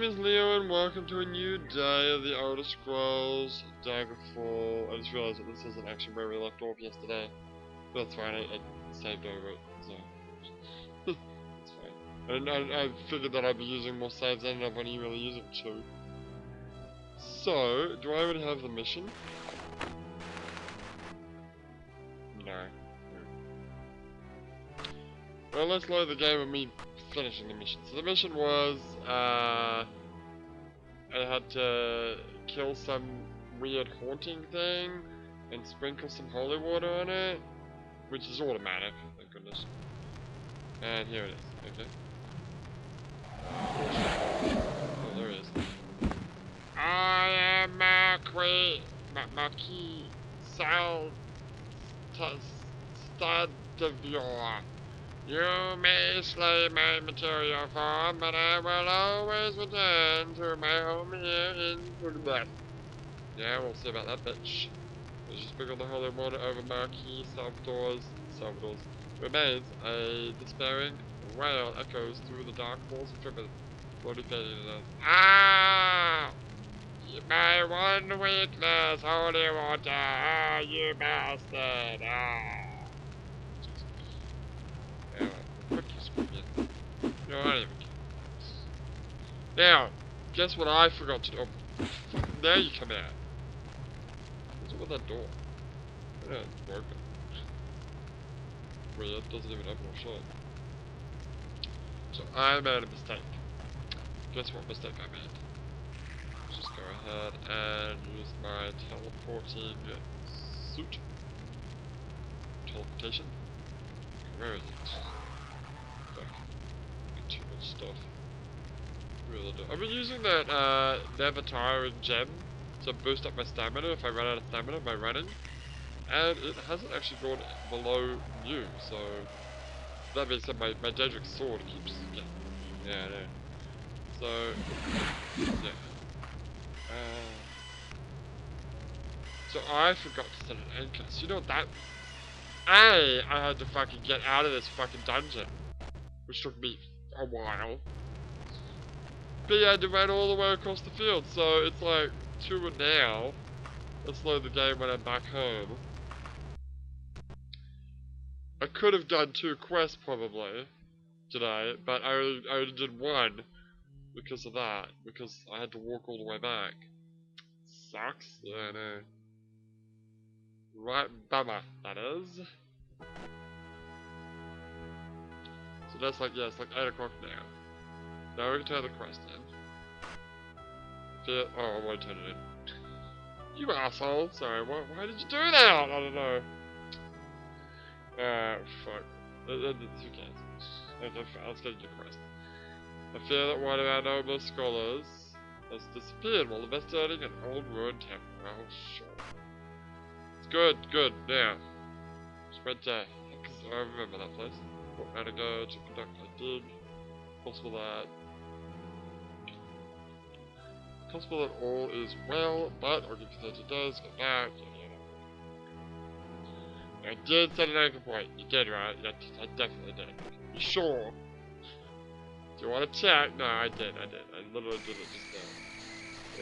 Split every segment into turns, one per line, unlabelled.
is Leo and welcome to a new day of the Elder Scrolls Daggerfall. I just realized that this isn't actually where we left off yesterday. But that's fine, I saved over it, so... it's fine. And I figured that I'd be using more saves, I ended up only really using 2. So, do I already have the mission? No. Well, let's load the game with me finishing the mission. So the mission was, I had to kill some weird haunting thing and sprinkle some holy water on it, which is automatic, thank goodness. And here it is, okay. Oh, there it is. I am Marquis Stadivor. You may slay my material form, but I will always return to my home here in Fulbeth. Yeah, we'll see about that bitch. As you sprinkle the holy water over Marquis Salvador's remains, a despairing wail echoes through the dark halls of Fulbeth, slowly fading to death. Ah! My one weakness, holy water! Ah, you bastard! Ah! Yeah, fuck you, Scorpion. No, I don't even care. Now, guess what I forgot to do? Oh, there you come out. What's up with that door? Yeah, it's broken. Weird, it doesn't even open or shut. So I made a mistake. Guess what mistake I made? Let's just go ahead and use my teleporting suit. Teleportation. Where is it? Too much stuff. Really do. I've been using that never tiring gem to boost up my stamina if I run out of stamina by running, and it hasn't actually gone below new, so that being said, my Daedric sword keeps getting... Yeah, I know. So, yeah. So I forgot to set an anchor. So you know what that... I had to fucking get out of this fucking dungeon, which took me a while. But yeah, I had to run all the way across the field, so it's like 2 now. Let's load the game when I'm back home. I could have done 2 quests probably today, but I only did 1 because of that, because I had to walk all the way back. Sucks. Yeah, I know. Right, bummer, that is. So that's like, yeah, it's like 8 o'clock now. Now we can turn the quest in. Oh, I won't turn it in. You asshole! Sorry, why did you do that? I don't know. Fuck. Who cares? Let's get your quest. I fear that one of our noble scholars has disappeared while investigating an old ruined temple. Oh, sure. It's good, now. Spread day. Because I remember that place. What how to go to conduct a dig. Possible that all is well, but I'll give you 30 days, get back, I did set an anchor point. You did, right? Yeah, I definitely did. You sure? Do you want to check? No, I did. I literally did it just now.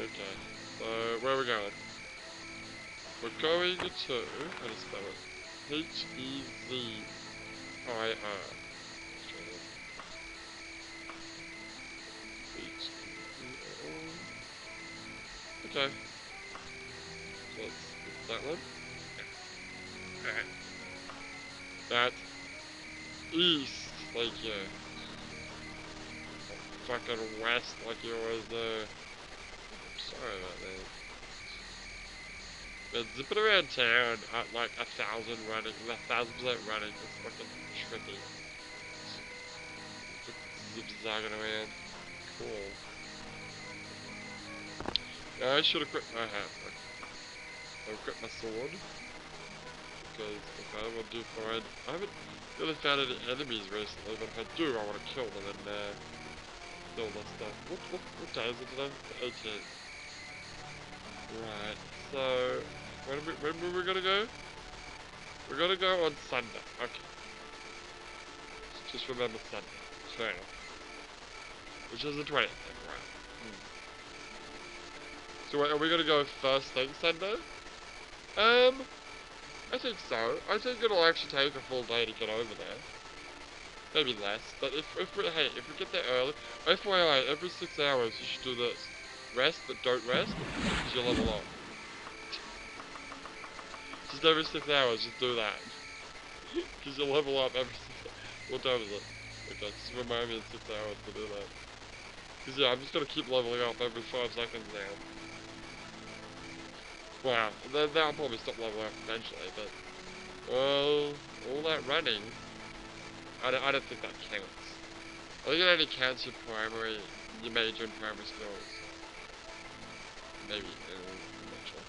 Okay. So, where are we going? We're going to... How do you spell it? H-E-Z-I-R. Okay. So it's that one. Alright. That's east, like you. Fucking west, like you always do. Sorry about that. But zipping around town at like 1,000 running, 1,000% running, it's fucking trippy. Zip-zagging around. Cool. I should equip my hat. I'll equip my sword. Because if I ever do find... I haven't really found any enemies recently, but if I do, I want to kill them and kill their stuff. What day is it today? The 18th. Right, so... When were we gonna go? We're gonna go on Sunday. Okay. Just remember Sunday. Fair enough. Which is the 20th, right? Are we gonna go first thing Sunday? I think so. I think it'll actually take a full day to get over there. Maybe less, but if we get there early, FYI, every 6 hours you should do this. Rest, but don't rest, because you'll level up. Just every 6 hours, just do that. Because you'll level up every 6 hours. What time is it? Okay, just remind me in 6 hours to do that. Because yeah, I'm just gonna keep leveling up every 5 seconds now. Wow, then I'll probably stop leveling up eventually, but... Well, all that running... I don't think that counts. I think it only counts your primary, your major and primary skills. Maybe, I'm not sure.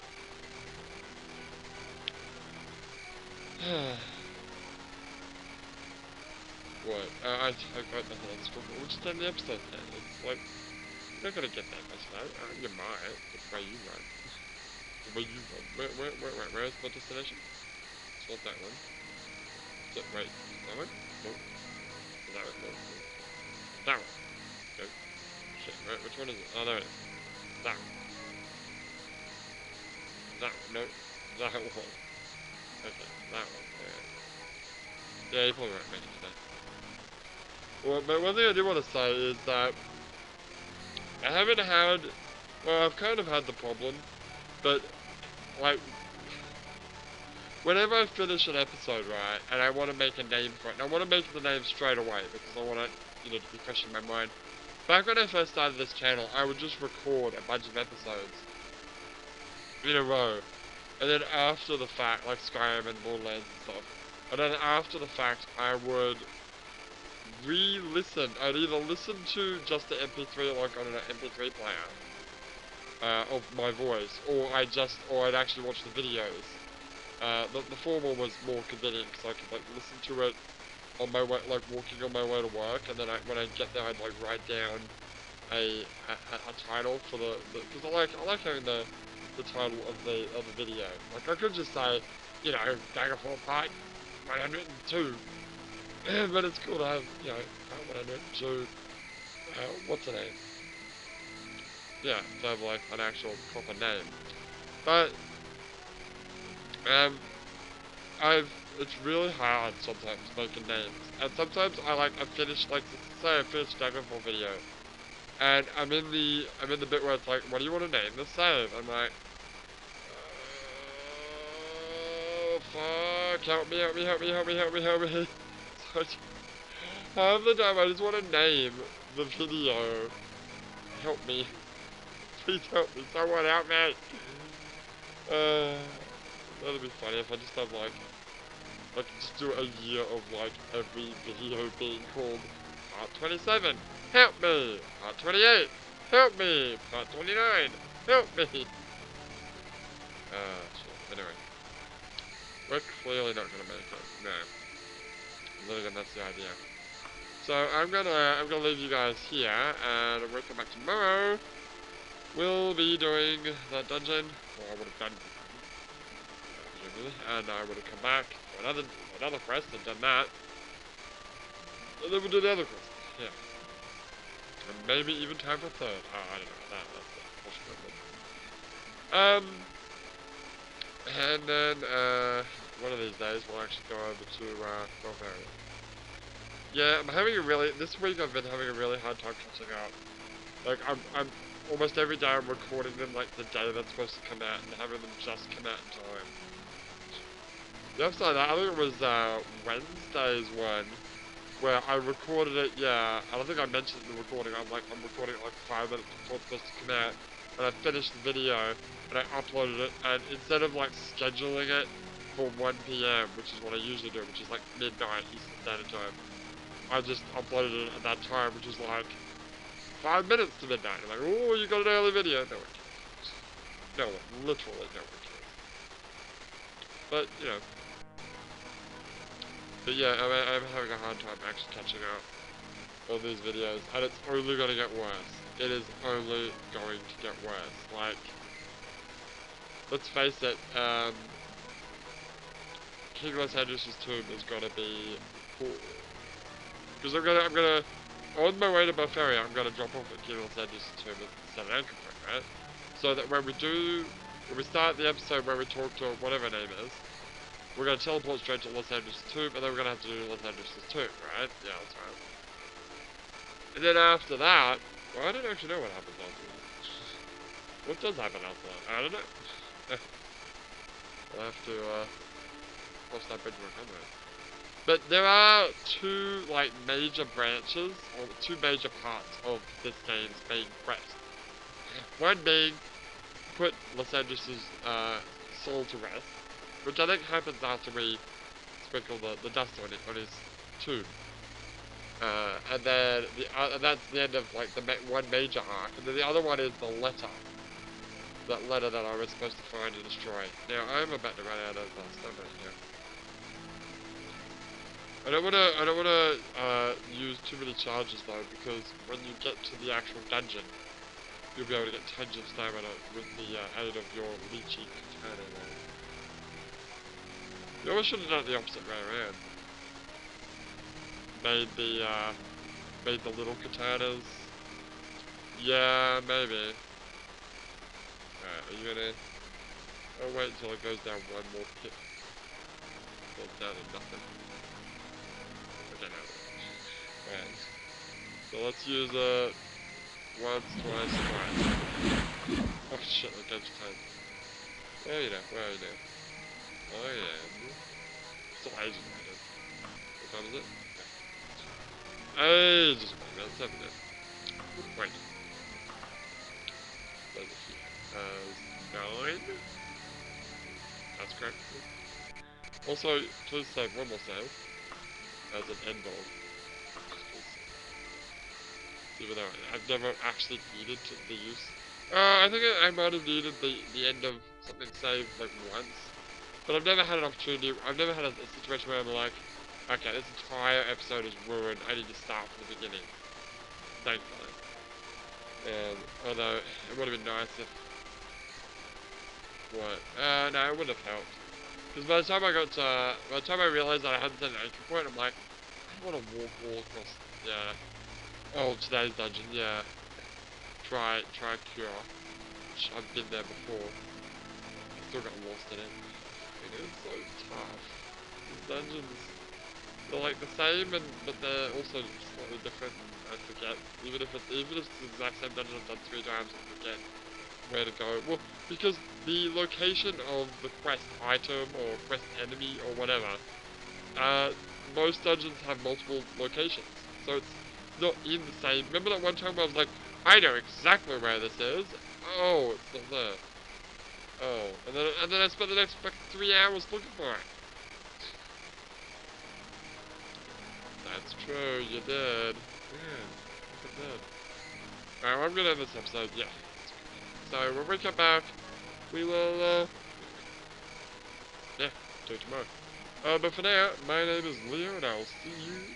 What? I got the whole school. We'll just end the episode then. It's like, you're not gonna get that much now. You might. It's where you run. Where you run. Where's the destination? It's not that one. Wait, that one? Nope. That one? Nope. That one. Okay. Shit, right, which one is it? Oh, there it is. That one. That one. Nope. That one. Okay, that one. Alright. Yeah, you're probably right, making today. Well, but one thing I do want to say is that I haven't had, well, I've kind of had the problem, but, like, whenever I finish an episode, right, and I want to make a name for it, and I want to make the name straight away, because I want it, you know, to be fresh in my mind. Back when I first started this channel, I would just record a bunch of episodes in a row, and then after the fact, like Skyrim and Borderlands and stuff, and then after the fact, I would re-listen. I'd either listen to just the MP3, like on an MP3 player, of my voice, or I'd actually watch the videos. The former was more convenient because I could like listen to it on my way, like walking on my way to work, and then when I get there, I'd like write down a title for because I like having the title of the video. Like I could just say, you know, Daggerfall Part 102. But it's cool to have, you know, Part 102, what's the name? Yeah, to have like an actual proper name. But, it's really hard sometimes making names. And sometimes I finish, like, say I finished a Daggerfall video, and I'm in the bit where it's like, what do you want to name the save? I'm like, oh, fuck, help me. So half the time I just want to name the video. Help me. Please help me. Someone help me. That'd be funny if I just have like just do a year of like every video being called Part 27. Help me. Part 28. Help me. Part 29. Help me. Shit. Anyway. We're clearly not gonna make it. No. Literally, that's the idea. So I'm gonna leave you guys here, and we'll come back tomorrow. We'll be doing that dungeon, or I would have done, presumably, and I would have come back for another quest and done that, and then we'll do the other quest. Yeah, and maybe even time for a third. Oh, I don't know. That's possible. And then one of these days we'll actually go over to Bavaria. Yeah, this week I've been having a really hard time catching up. Like, I'm almost every day I'm recording them, like, the day that's supposed to come out, and having them just come out in time. The upside of that, I think it was, Wednesday's one, where I recorded it, yeah, I don't think I mentioned the recording, I'm recording it, like, 5 minutes before it's supposed to come out, and I finished the video, and I uploaded it, and instead of, like, scheduling it for 1 PM, which is what I usually do, which is, like, midnight Eastern Standard Time, I just uploaded it at that time, which was like 5 minutes to midnight. I'm like, oh, you got an early video. No one cares. No one, literally no one cares. But, you know. But yeah, I'm having a hard time actually catching up on these videos. And it's only going to get worse. It is only going to get worse. Like, let's face it, King Los Angeles' tomb is going to be cool. Because I'm gonna, on my way to Bavaria, I'm gonna drop off at King Los Angeles tomb at San Andreas, right? so that when we start the episode where we talk to whatever her name is, we're going to teleport straight to Los Angeles 2, but then we're going to have to do Los Angeles 2, right? Yeah, that's right. And then after that, well, I don't actually know what happens after that. What does happen after that? I don't know. I'll have to, cross that bridge when I come there. But there are two, like, major branches, or two major parts of this game's main quest. One being, put Los Angeles' soul to rest, which I think happens after we sprinkle the dust on his tomb. And then that's the end of like the one major arc, and then the other one is the letter. That letter that I was supposed to find and destroy. Now I'm about to run out of stamina here. I don't wanna use too many charges though, because when you get to the actual dungeon, you'll be able to get tons of stamina with the aid of your leechy katana. You always should have done it the opposite way around. Made the little katanas. Yeah, maybe. Alright, are you gonna... I'll wait until it goes down one more pit. Goes down to nothing. Okay, now. Alright. So let's use once, twice, twice. Oh shit, that guy's tight. Where are you now? Where are you now? Oh yeah. Still ages later. What time is it? Ages later. That's 7 minutes. Wait. There's a few. 9? That's correct. Also, please save one more save. As an end goal. Even though I've never actually needed the use. I think I might have needed the end of something saved like once. But I've never had an opportunity, I've never had a situation where I'm like, okay, this entire episode is ruined, I need to start from the beginning. Thankfully. And, although, it would have been nice if... What? No, it wouldn't have helped. Because by the time I realized that I hadn't set an entry point, I'm like, I don't want to walk all across, oh, today's dungeon, yeah. Try cure. Which I've been there before. I still got lost in it. It's so tough. These dungeons, they're like the same, but they're also slightly different. I forget. Even if it's the exact same dungeon I've done 3 times, I forget where to go. Well, because the location of the quest item or quest enemy or whatever, most dungeons have multiple locations, so it's not in the same. Remember that one time where I was like, I know exactly where this is. Oh, it's not there. Oh, and then I spent the next fucking 3 hours looking for it. That's true, you did. Yeah, look at that. Alright, well, I'm gonna end this episode, yeah. So, when we come back, we will, yeah, do it tomorrow. But for now, my name is Leo, and I will see you